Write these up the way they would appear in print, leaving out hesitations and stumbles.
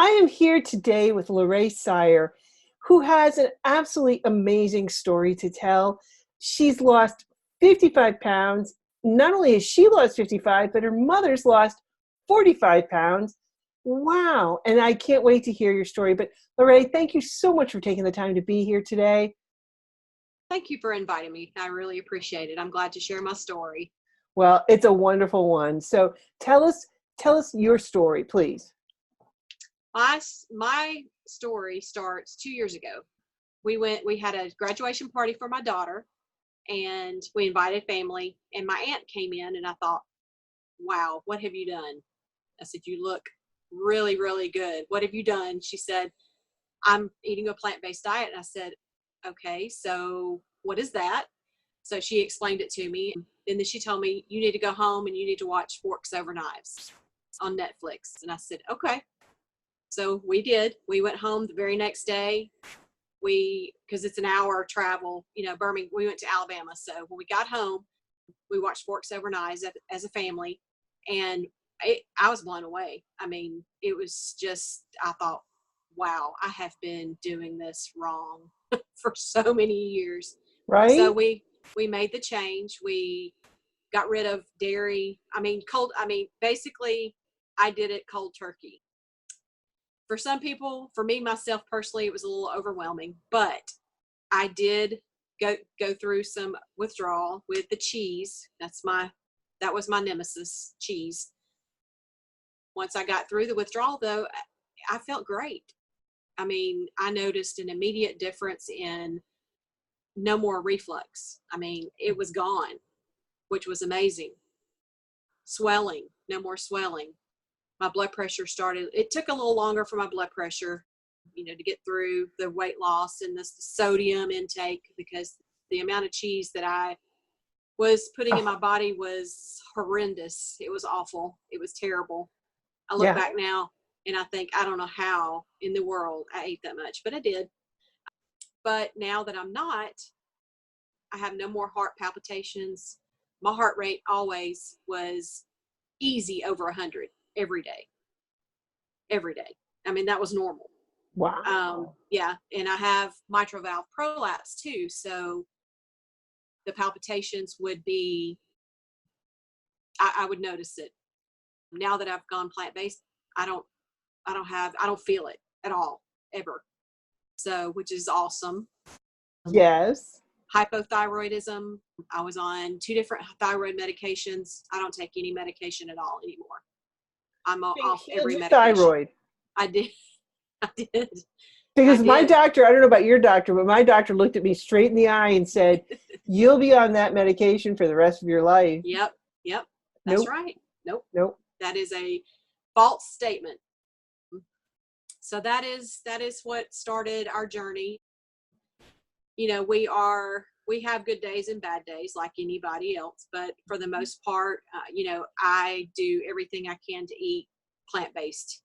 I am here today with LaRay Seier, who has an absolutely amazing story to tell. She's lost 55 pounds. Not only has she lost 55, but her mother's lost 45 pounds. Wow. And I can't wait to hear your story. But LaRay, thank you so much for taking the time to be here today. Thank you for inviting me. I really appreciate it. I'm glad to share my story. Well, it's a wonderful one. So tell us your story, please. My story starts 2 years ago. We had a graduation party for my daughter, and we invited family, and my aunt came in, and I thought, wow, what have you done? I said, you look really, really good. What have you done? She said, I'm eating a plant-based diet. And I said, okay, so what is that? So she explained it to me. And then she told me, you need to go home and you need to watch Forks Over Knives on Netflix. And I said, okay. So we did. We went home the very next day. Because it's an hour travel, Birmingham, we went to Alabama. So when we got home, we watched Forks Over Knives as a family. And I was blown away. I mean, it was just, I thought, wow, I have been doing this wrong for so many years. Right. So we made the change. We got rid of dairy. Basically I did it cold turkey. For some people, for me, myself personally, it was a little overwhelming, but I did go through some withdrawal with the cheese. That was my nemesis, cheese. Once I got through the withdrawal though, I felt great. I mean, I noticed an immediate difference in no more reflux. I mean, it was gone, which was amazing. Swelling, no more swelling. My blood pressure it took a little longer for my blood pressure, to get through the weight loss and the sodium intake, because the amount of cheese that I was putting in my body was horrendous. It was awful. It was terrible. I look back now and I think, I don't know how in the world I ate that much, but I did. But now that I'm not, I have no more heart palpitations. My heart rate always was easy over 100 every day. I mean, that was normal. Wow. Yeah. And I have mitral valve prolapse too. So the palpitations would be, I would notice it. Now that I've gone plant-based, I don't feel it at all, ever. So, which is awesome. Yes. Hypothyroidism. I was on 2 different thyroid medications. I don't take any medication at all anymore. I'm off every medication. Thyroid. I did. Because my doctor, I don't know about your doctor, but my doctor looked at me straight in the eye and said, you'll be on that medication for the rest of your life. Yep. That's right. Nope. That is a false statement. So that is what started our journey. We have good days and bad days like anybody else, but for the most part, I do everything I can to eat plant-based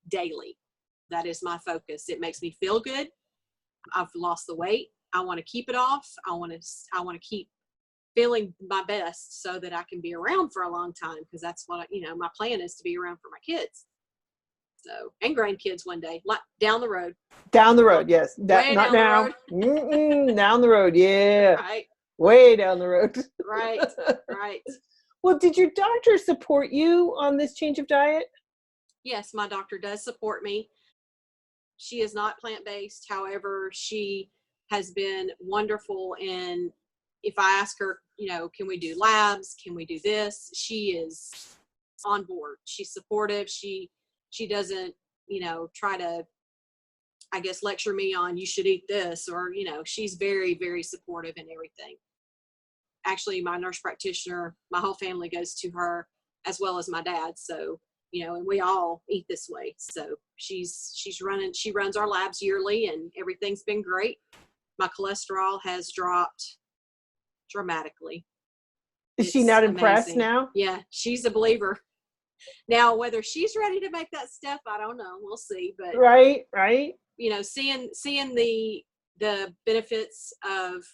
daily. That is my focus. It makes me feel good. I've lost the weight. I want to keep it off. I want to keep feeling my best so that I can be around for a long time, because that's what my plan is, to be around for my kids. So, and grandkids one day, down the road. Down the road, yes. Not now. Down the road, yeah. Right. Way down the road. Right. Well, did your doctor support you on this change of diet? Yes, my doctor does support me. She is not plant-based. However, she has been wonderful. And if I ask her, can we do labs? Can we do this? She is on board. She's supportive. She doesn't, try to, I guess, lecture me on, you should eat this, or, she's very, very supportive in everything. Actually, my nurse practitioner, my whole family goes to her, as well as my dad. So, and we all eat this way. So she runs our labs yearly, and everything's been great. My cholesterol has dropped dramatically. Is she not impressed now? Yeah, she's a believer. Now, whether she's ready to make that step, I don't know. We'll see. But right. Seeing the benefits of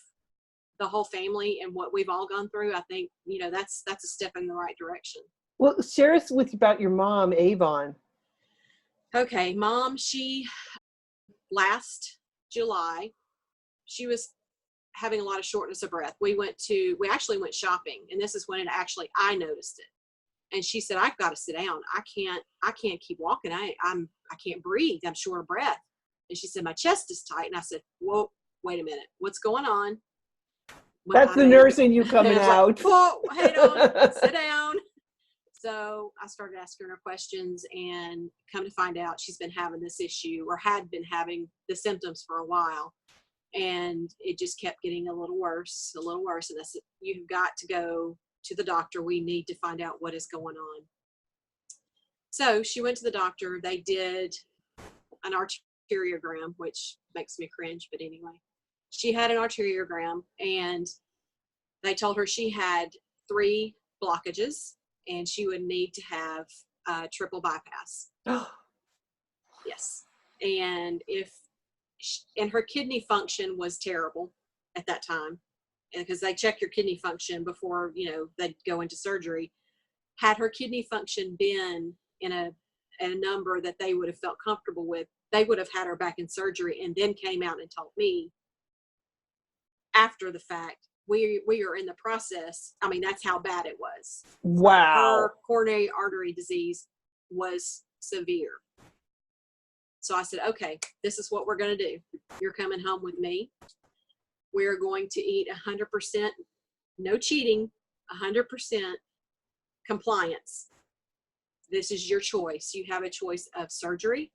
the whole family and what we've all gone through, I think that's a step in the right direction. Well, share us about your mom, Avon. Okay, Mom, last July, she was having a lot of shortness of breath. We actually went shopping, and this is when I noticed it. And she said, I've got to sit down. I can't keep walking. I can't breathe. I'm short of breath. And she said, my chest is tight. And I said, whoa, wait a minute. What's going on? That's the nurse in you coming out. Like, whoa, hold on, sit down. So I started asking her questions, and come to find out she's been having this issue, or had been having the symptoms for a while. And it just kept getting a little worse. And I said, you've got to go to the doctor. We need to find out what is going on. So she went to the doctor. They did an arteriogram, which makes me cringe, but anyway, she had an arteriogram, and they told her she had 3 blockages and she would need to have a triple bypass. Yes. And and her kidney function was terrible at that time, because they check your kidney function before, they go into surgery. Had her kidney function been in a number that they would have felt comfortable with, they would have had her back in surgery, and then came out and told me after the fact, we are in the process. I mean, that's how bad it was. Wow. Her coronary artery disease was severe. So I said, okay, this is what we're going to do. You're coming home with me. We're going to eat 100%, no cheating, 100% compliance. This is your choice. You have a choice of surgery,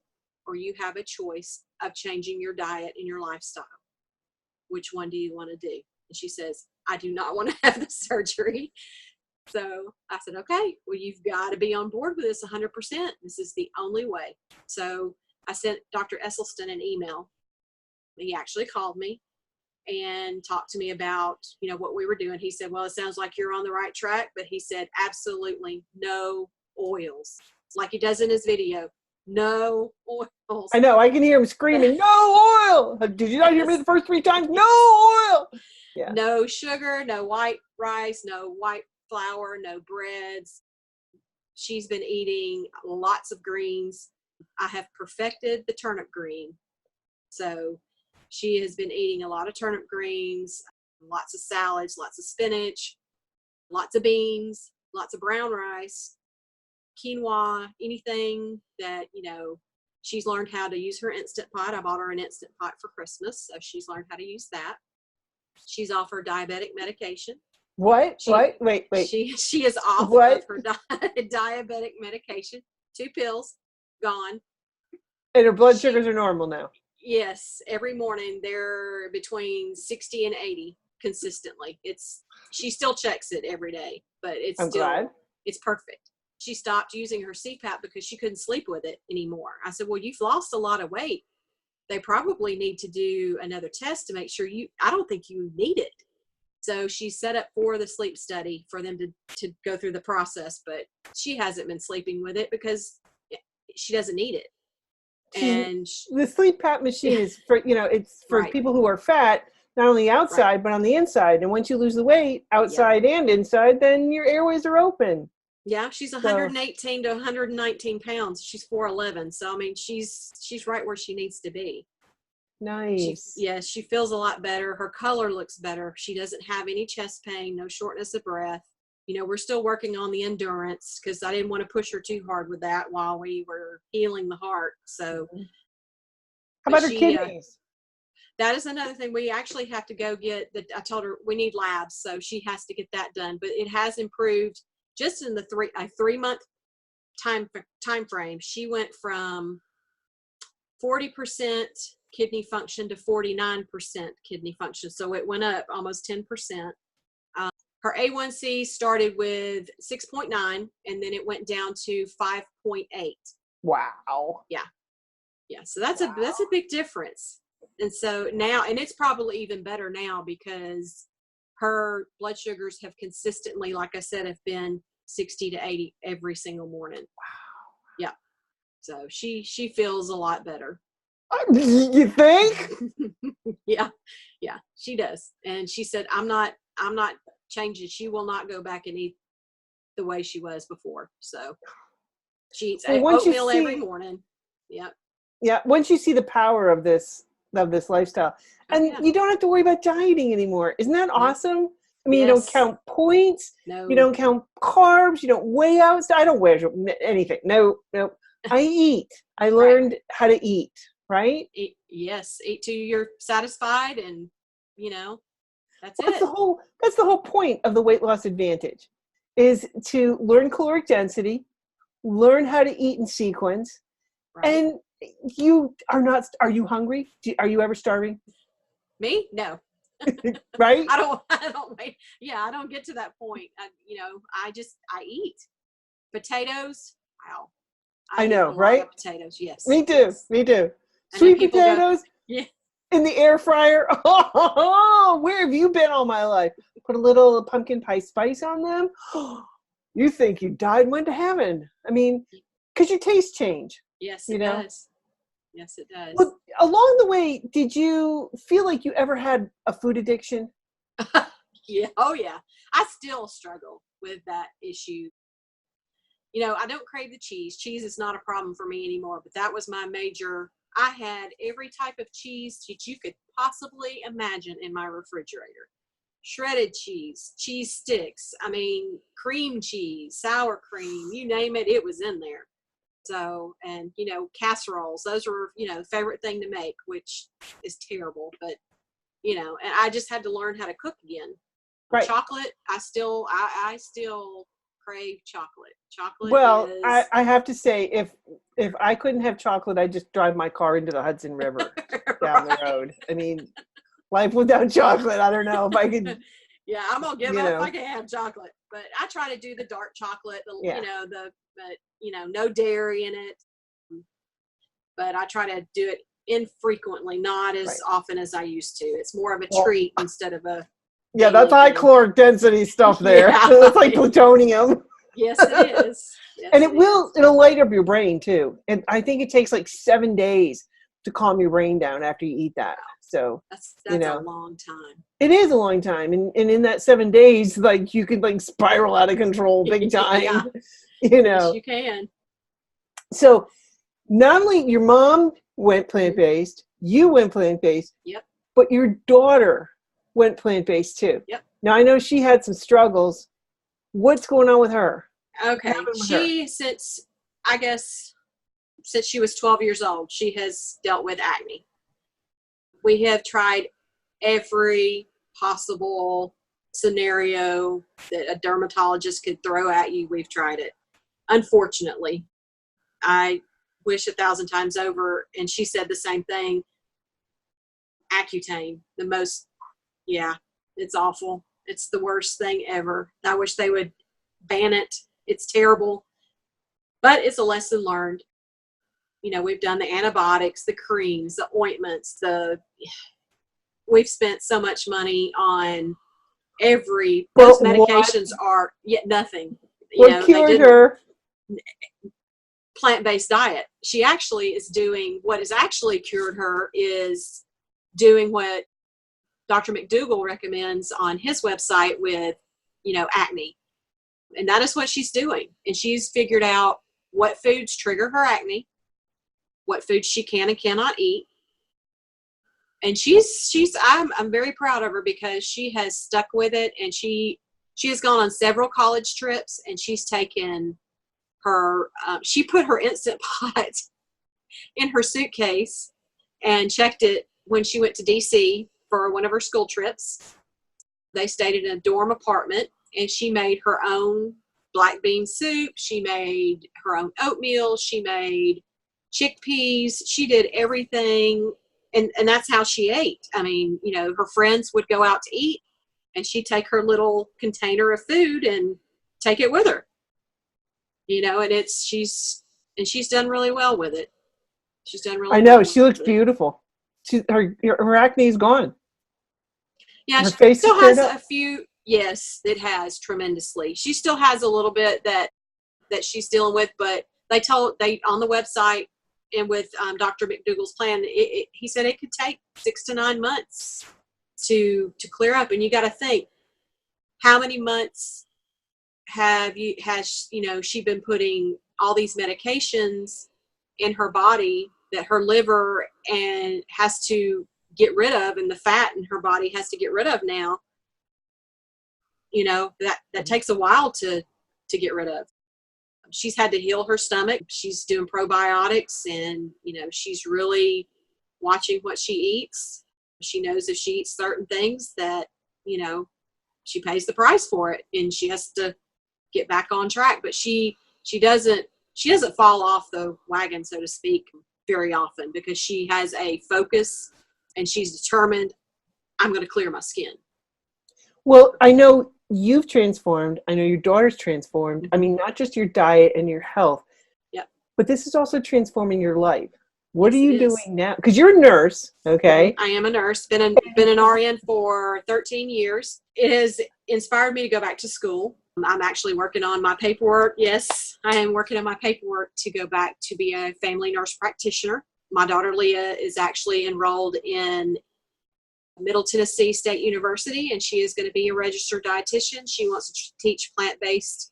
or you have a choice of changing your diet and your lifestyle. Which one do you want to do? And she says, I do not want to have the surgery. So I said, okay, well, you've got to be on board with this 100%. This is the only way. So I sent Dr. Esselstyn an email. He actually called me and talked to me about, what we were doing. He said, well, it sounds like you're on the right track, but he said, absolutely no oils. It's like he does in his video, no oils. I know, I can hear him screaming, no oil. Did you not hear me the first 3 times? No oil. Yeah. No sugar, no white rice, no white flour, no breads. She's been eating lots of greens. I have perfected the turnip green. So she has been eating a lot of turnip greens, lots of salads, lots of spinach, lots of beans, lots of brown rice, quinoa, anything that, she's learned how to use her Instant Pot. I bought her an Instant Pot for Christmas, so she's learned how to use that. She's off her diabetic medication. What? Wait. She is off of her diabetic medication. 2 pills, gone. And her blood sugars are normal now. Yes, every morning they're between 60 and 80 consistently. She still checks it every day, but it's perfect. She stopped using her CPAP because she couldn't sleep with it anymore. I said, well, you've lost a lot of weight. They probably need to do another test to make sure I don't think you need it. So she set up for the sleep study for them to go through the process, but she hasn't been sleeping with it because she doesn't need it. And the sleep PAP machine is for, it's for people who are fat, not only outside, but on the inside. And once you lose the weight outside and inside, then your airways are open. Yeah, she's 118 to 119 pounds. She's 4'11". So, I mean, she's right where she needs to be. Nice. She feels a lot better. Her color looks better. She doesn't have any chest pain, no shortness of breath. We're still working on the endurance because I didn't want to push her too hard with that while we were healing the heart. So, how about her kidneys? That is another thing. We actually have to go get I told her we need labs, so she has to get that done. But it has improved just in the 3-month time frame. She went from 40% kidney function to 49% kidney function. So it went up almost 10%. Her A1C started with 6.9 and then it went down to 5.8. Wow. Yeah. So that's a big difference. And so now, and it's probably even better now because her blood sugars have consistently, like I said, have been 60 to 80 every single morning. Wow. Yeah. So she feels a lot better. You think? Yeah, she does. And she said, I'm not changing. She will not go back and eat the way she was before. So she eats oatmeal every morning. Yep. Yeah. Once you see the power of this lifestyle, Oh, and yeah. you don't have to worry about dieting anymore. Isn't that No. awesome? I mean, you don't Yes. count points. No. You don't count carbs. You don't weigh out. I don't weigh anything. No. I eat. I learned how to eat. Right. Eat, yes. Eat till you're satisfied, and that's That's it. the whole point of the weight loss advantage, is to learn caloric density, learn how to eat in sequence, Right. and you are not. Are you hungry? Are you ever starving? Me? No. Right? I don't wait. Yeah, I don't get to that point. I eat potatoes. Wow. I Eat know, a lot right? of potatoes. Yes. Me too. Yes. Me too. And then Sweet people go, potatoes yeah. in the air fryer. Oh, where have you been all my life? Put a little pumpkin pie spice on them. You think you died and went to heaven. I mean, because your taste change. Yes, You it know? does. Yes, it does. Well, along the way, did you feel like you ever had a food addiction? Yeah. Oh, yeah. I still struggle with that issue. I don't crave the cheese. Cheese is not a problem for me anymore, but that was my major. I had every type of cheese that you could possibly imagine in my refrigerator. Shredded cheese, cheese sticks, cream cheese, sour cream, you name it, it was in there. So, and, casseroles, those were, favorite thing to make, which is terrible, but, and I just had to learn how to cook again. Right. Chocolate, I still crave chocolate. Chocolate Well, is I have to say, if I couldn't have chocolate, I'd just drive my car into the Hudson River down the road. I mean, life without chocolate, I don't know if I could. Yeah, I'm gonna give up if I can have chocolate. But I try to do the dark chocolate, no dairy in it. But I try to do it infrequently, not as often as I used to. It's more of a treat instead of a that's high caloric density stuff there. Yeah. That's like plutonium. Yes, it is. Yes, And it'll light up your brain too. And I think it takes like 7 days to calm your brain down after you eat that. So that's a long time. It is a long time. And in that 7 days, like, you could like spiral out of control big time. Yeah. Yes, you can. So not only your mom went plant-based, you went plant-based, Yep. but your daughter went plant-based too. Yep. Now I know she had some struggles. What's going on with her? Okay. Since she was 12 years old, she has dealt with acne. We have tried every possible scenario that a dermatologist could throw at you. We've tried it. Unfortunately, I wish 1,000 times over, and she said the same thing. Accutane, it's awful. It's the worst thing ever. I wish they would ban it. It's terrible, but it's a lesson learned. We've done the antibiotics, the creams, the ointments, we've spent so much money on those medications are yet nothing. What cured her? Plant-based diet. She actually is doing what has actually cured her is doing what Dr. McDougall recommends on his website with, acne. And that is what she's doing. And she's figured out what foods trigger her acne, what foods she can and cannot eat. And I'm very proud of her because she has stuck with it, and she has gone on several college trips, and she's taken her, she put her Instant Pot in her suitcase and checked it when she went to DC for one of her school trips. They stayed in a dorm apartment, and she made her own black bean soup. She made her own oatmeal. She made chickpeas. She did everything. And that's how she ate. Her friends would go out to eat, and she'd take her little container of food and take it with her. And she's done really well with it. She's done really well. I know, she looks beautiful. Her acne is gone. Yeah, her she face still is has a few. Yes, it has tremendously. She still has a little bit that she's dealing with, but they on the website and with Dr. McDougall's plan, he said it could take 6 to 9 months to clear up. And you got to think, how many months has she been putting all these medications in her body that her liver and has to get rid of, and the fat in her body has to get rid of now, you know, that takes a while to get rid of. She's had to heal her stomach. She's doing probiotics, and, you know, she's really watching what she eats. She knows if she eats certain things that, you know, she pays the price for it, and she has to get back on track. But she doesn't fall off the wagon, so to speak, very often, because she has a focus and she's determined, I'm going to clear my skin. Well, I know you've transformed. I know your daughter's transformed. I mean, not just your diet and your health, Yep. but this is also transforming your life. What Yes, are you it is. doing now? Because you're a nurse, okay? I am a nurse. Been an RN for 13 years. It has inspired me to go back to school. I'm actually working on my paperwork. Yes, I am working on my paperwork to go back to be a family nurse practitioner. My daughter Leah is actually enrolled in Middle Tennessee State University, and she is going to be a registered dietitian. She wants to teach plant-based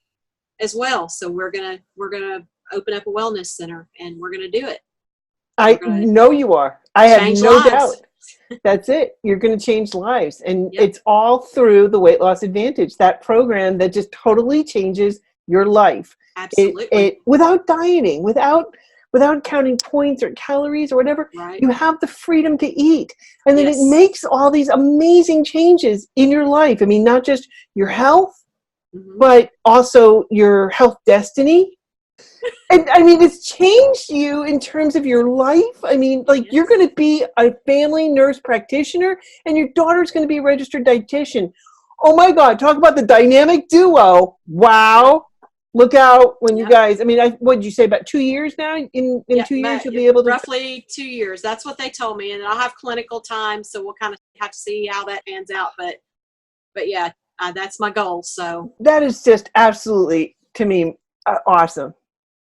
as well. So we're gonna open up a wellness center, and we're gonna do it. I know you are. I have no lives. doubt. That's it. You're going to change lives. And Yep. it's all through the Weight Loss Advantage, that program that just totally changes your life. Absolutely. Without dieting, without counting points or calories or whatever, Right. you have the freedom to eat. And then Yes. it makes all these amazing changes in your life. I mean, not just your health, but also your health destiny. And I mean, it's changed you in terms of your life. I mean, like, Yes. you're going to be a family nurse practitioner, and your daughter's going to be a registered dietitian. Oh my God, talk about the dynamic duo. Wow. Look out when you guys, I mean, what did you say, about 2 years now? In 2 years, you'll be able to. Roughly 2 years. That's what they told me. And I'll have clinical time, so we'll kind of have to see how that pans out. But yeah, that's my goal. So that is just absolutely, to me, awesome.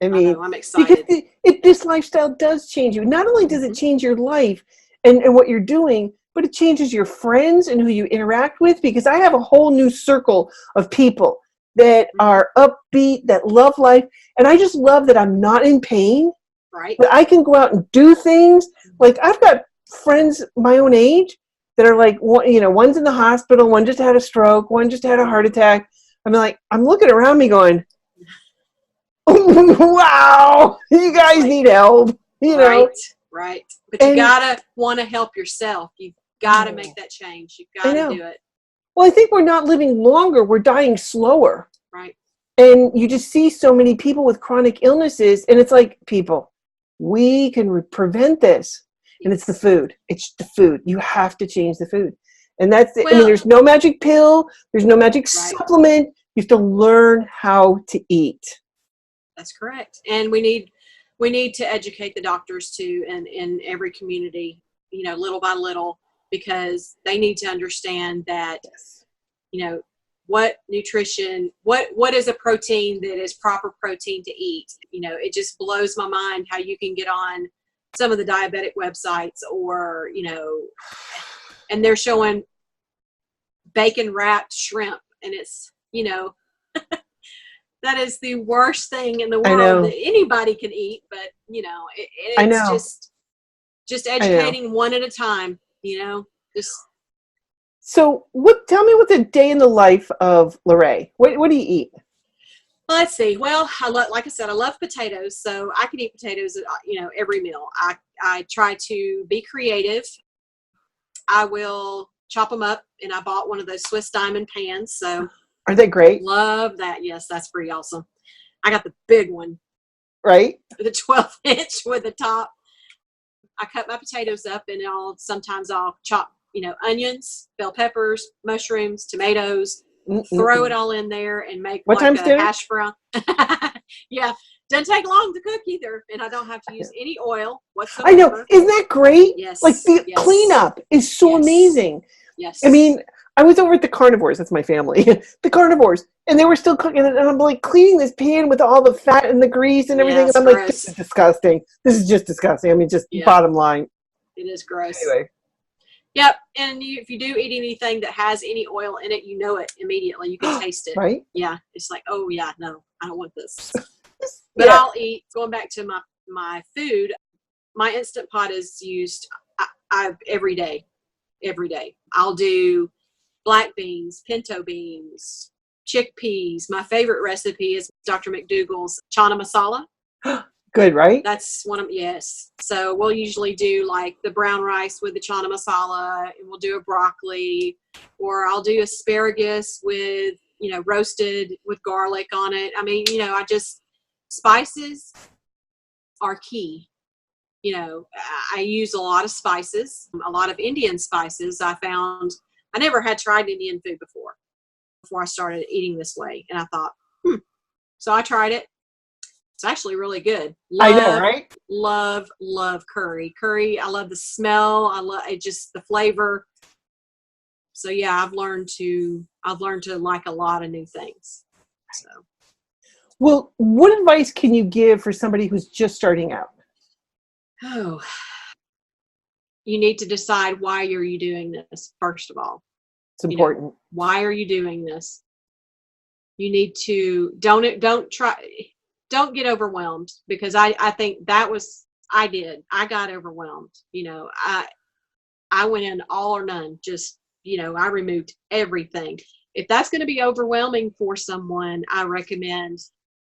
I mean, I'm excited. Because this lifestyle does change you. Not only does it change your life and what you're doing, but it changes your friends and who you interact with, because I have a whole new circle of people that are upbeat, that love life. And I just love that I'm not in pain. Right. That I can go out and do things. Like, I've got friends my own age that are like, you know, one's in the hospital, one just had a stroke, one just had a heart attack. I'm looking around me going, wow, you guys need help, you know. Right. But you gotta want to help yourself. You've got to make that change. You've got to do it. Well, I think we're not living longer, we're dying slower. Right. And you just see so many people with chronic illnesses, and it's like, people, we can prevent this. And it's the food. It's the food. You have to change the food. And that's it. I mean, there's no magic pill, there's no magic supplement. You have to learn how to eat. That's correct. And we need to educate the doctors too, and in every community, you know, little by little, because they need to understand that, you know, what nutrition, what is a protein that is proper protein to eat. You know, it just blows my mind how you can get on some of the diabetic websites, or, you know, and they're showing bacon wrapped shrimp, and it's, you know, that is the worst thing in the world that anybody can eat. But, you know, it's just educating one at a time, you know, just. So tell me what's a day in the life of LaRay. What do you eat? Well, let's see. Well, like I said, I love potatoes, so I can eat potatoes, you know, every meal. I try to be creative. I will chop them up, and I bought one of those Swiss diamond pans, so. Are they great? Love that. Yes, that's pretty awesome. I got the big one. Right? The 12-inch with the top. I cut my potatoes up, and sometimes I'll chop, you know, onions, bell peppers, mushrooms, tomatoes, throw it all in there and make like a hash brown. Yeah. Doesn't take long to cook either, and I don't have to use any oil whatsoever. I know. Isn't that great? Yes. Like, the cleanup is so amazing. Yes. I mean, I was over at the carnivores. That's my family. The carnivores. And they were still cooking it. And I'm like cleaning this pan with all the fat and the grease and everything. And I'm like, this is disgusting. This is just disgusting. I mean, just bottom line. It is gross. Anyway. Yep. And if you do eat anything that has any oil in it, you know it immediately. You can taste it. Right? Yeah. It's like, oh, yeah, no, I don't want this. But I'll eat. Going back to my my food, my Instant Pot is used every day. Every day. I'll do black beans, pinto beans, chickpeas. My favorite recipe is Dr. McDougall's chana masala. Good, right? That's one of, yes. So we'll usually do like the brown rice with the chana masala, and we'll do a broccoli, or I'll do asparagus with, roasted with garlic on it. I mean, spices are key. I use a lot of spices, a lot of Indian spices. I never had tried Indian food before I started eating this way. And I thought, So I tried it. It's actually really good. I know, right? Love curry. Curry, I love the smell. I love it, just the flavor. So yeah, I've learned to like a lot of new things. So. Well, what advice can you give for somebody who's just starting out? Oh, you need to decide why you doing this, first of all. It's important. Why are you doing this? You need to, don't get overwhelmed, because I think that was, I got overwhelmed. I went in all or none, just, I removed everything. If that's going to be overwhelming for someone, I recommend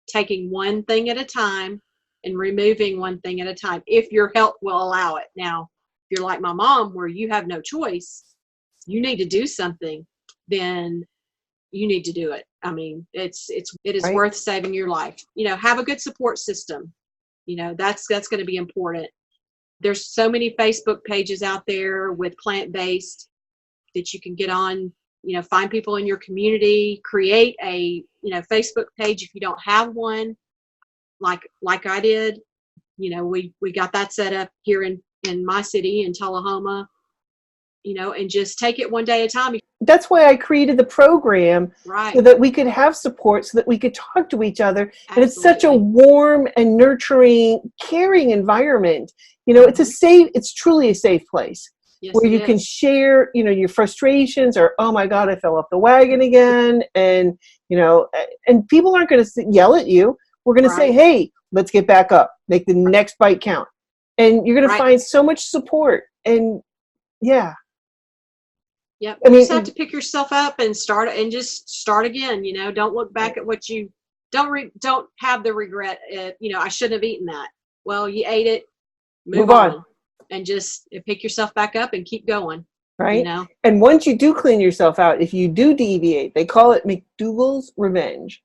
taking one thing at a time and removing one thing at a time, if your health will allow it. Now, if you're like my mom, where you have no choice, you need to do something, then you need to do it. I mean, it is right. worth saving your life. Have a good support system. That's going to be important. There's so many Facebook pages out there with plant-based that you can get on. Find people in your community, create a, Facebook page if you don't have one. Like I did, we got that set up here in my city in Tullahoma, and just take it one day at a time. That's why I created the program, right, so that we could have support, so that we could talk to each other. Absolutely. And it's such a warm and nurturing, caring environment. It's truly a safe place. Yes, where you can share, your frustrations, or, oh my God, I fell off the wagon again. And, and people aren't going to yell at you. We're going to say, hey, let's get back up, make the next bite count. And you're going to find so much support. And yeah. Yeah. You just have to pick yourself up and just start again. Don't look back at what you don't have the regret. I shouldn't have eaten that. Well, you ate it, move on. And just pick yourself back up and keep going. Right. And once you do clean yourself out, if you do deviate, they call it McDougall's revenge.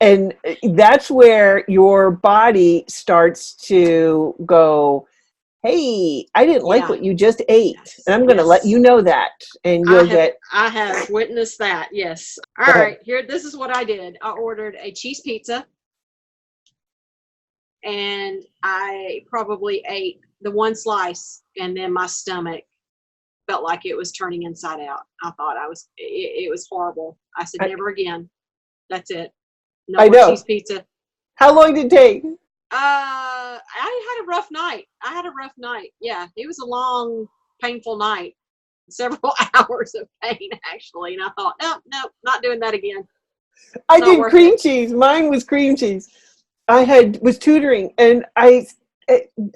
And that's where your body starts to go, hey, I didn't like what you just ate. Yes. And I'm going to let you know that. And I have witnessed that. Yes. All right. Here, this is what I did. I ordered a cheese pizza. And I probably ate the one slice, and then my stomach felt like it was turning inside out. I thought it was horrible. I said, never again. That's it. No more cheese pizza. How long did it take? I had a rough night. Yeah. It was a long, painful night. Several hours of pain, actually. And I thought, no, not doing that again. I did cream cheese. Mine was cream cheese. I was tutoring, and I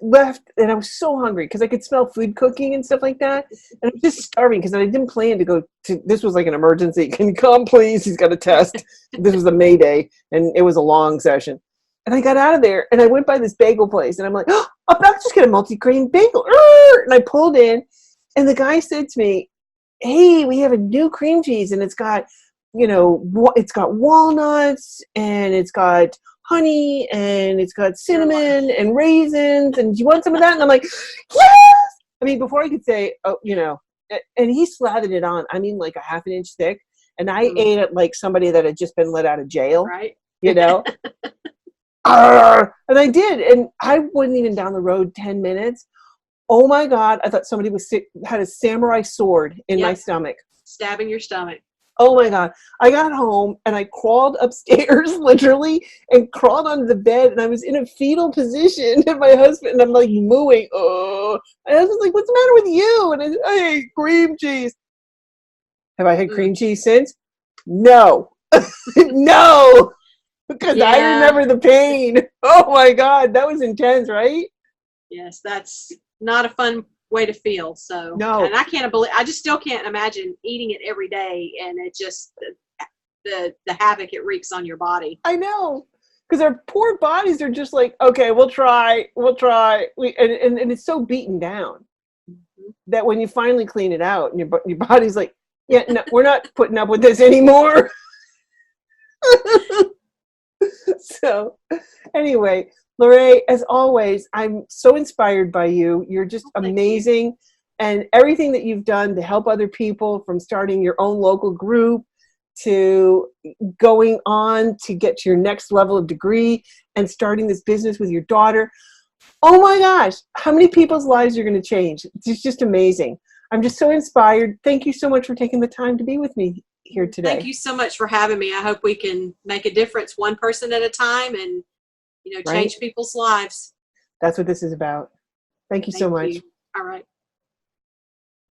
left, and I was so hungry because I could smell food cooking and stuff like that. And I was just starving because I didn't plan to go to, this was like an emergency. Can you come, please? He's got a test. This was a May Day, and it was a long session. And I got out of there, and I went by this bagel place, and I'm like, oh, I'll just get a multi-grain bagel. And I pulled in, and the guy said to me, hey, we have a new cream cheese, and it's got, it's got walnuts, and it's got honey, and it's got cinnamon and raisins, and do you want some of that? And I'm like, yes! I mean, before I could say, and he slathered it on, I mean, like a half an inch thick, and I ate it like somebody that had just been let out of jail, right? And I did, and I wasn't even down the road 10 minutes. Oh my God, I thought somebody had a samurai sword in my stomach. Stabbing your stomach. Oh my God. I got home and I crawled upstairs literally and crawled onto the bed, and I was in a fetal position, and my husband, and I'm like mooing. Oh, my husband's like, what's the matter with you? And I ate cream cheese. Have I had cream cheese since? No. No. Because I Yeah. remember the pain. Oh my God, that was intense, right? Yes, that's not a fun way to feel. So, No, and I just still can't imagine eating it every day, and it just the havoc it wreaks on your body. I know. Because our poor bodies are just like, okay, we'll try. And it's so beaten down Mhm. that when you finally clean it out, and your body's like, yeah, no, we're not putting up with this anymore. So, anyway, LaRay, as always, I'm so inspired by you. You're just Oh, thank you. amazing. And everything that you've done to help other people, from starting your own local group to going on to get to your next level of degree and starting this business with your daughter. Oh my gosh, how many people's lives you're going to change. It's just amazing. I'm just so inspired. Thank you so much for taking the time to be with me here Thank today. you so much for having me. I hope we can make a difference one person at a time and, Right? change people's lives. That's what this is about. Thank you so Thank much. you. All right.